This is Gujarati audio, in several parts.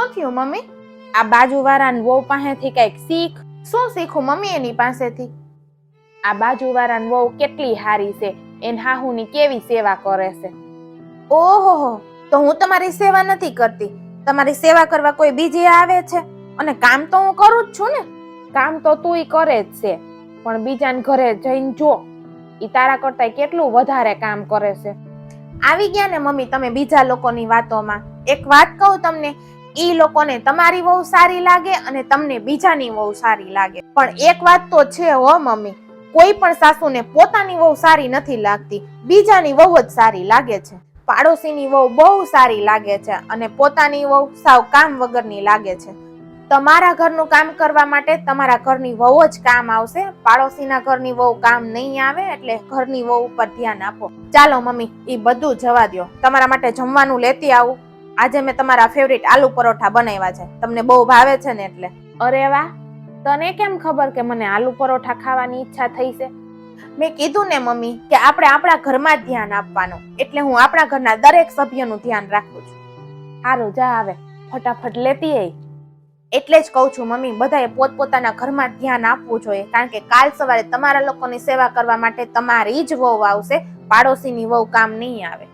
શું થયું મમ્મી? આ બાજુવાળાની વહુ પાસેથી કઈક શીખ. શું શીખું મમ્મી એની પાસેથી? આ બાજુવાળાની વહુ કેટલી હારી છે, એન હાહુની કેવી સેવા કરે છે. ઓહો, તો હું તમારી સેવા નથી કરતી? તમારી સેવા કરવા કોઈ બીજી આવે છે? અને કામ તો હું કરું જ છું ને. કામ તો તુંય કરે જ છે, પણ બીજાને ઘરે જઈને જો, ઈ તારા કરતા કેટલું વધારે કામ કરે છે. આવી ગયા ને મમ્મી તમે બીજા લોકોની વાતોમાં. એક વાત કહું તમને, ઈ લોકોને તમારી વહુ સારી લાગે અને તમને બીજાની વહુ સારી લાગે. પણ એક વાત તો છે હો મમ્મી, કોઈ પણ સાસુને પોતાની વહુ સારી નથી લાગતી, બીજાની વહુ જ સારી લાગે છે. પાડોશીની વહુ બહુ સારી લાગે છે અને પોતાની વહુ સાવ કામ વગરની લાગે છે. તમારા ઘરનું કામ કરવા માટે તમારા ઘરની વહુ જ કામ આવશે, પાડોશીના ઘરની વહુ કામ નહીં આવે. એટલે ઘરની વહુ ઉપર ધ્યાન આપો. ચાલો મમ્મી, ઈ બધું જવા દ્યો, તમારા માટે જમવાનું લેતી આવું. આજે મેં તમારા ફેવરિટ આલુ પરોઠા બનાવ્યા છે, તમને બહુ ભાવે છે ને એટલે. અરે વાહ, તને કેમ ખબર કે મને આલુ પરોઠા ખાવાની ઈચ્છા થઈ છે? મેં કીધું ને મમ્મી કે આપણે આપણા ઘરમાં જ ધ્યાન આપવાનું, એટલે હું આપણા ઘરના દરેક સભ્યનું ધ્યાન રાખું છું. હારું જા, આવે ફટાફટ લેતી આય. એટલે જ કહું છું મમ્મી, બધાએ પોતપોતાના ઘરમાં જ ધ્યાન આપવું જોઈએ, કારણ કે કાલ સવારે તમારા લોકોની સેવા કરવા માટે તમારી જ વહુ આવશે, પાડોશીની વહુ કામ નહીં આવે.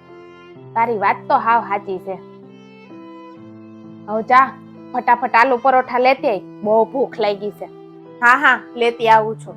તારી વાત તો હાવ સાચી છે. હવે જા ફટાફટ આલુ પરોઠા લેતી આય, બહુ ભૂખ લાગી છે. હા હા, લેતી આવું છું.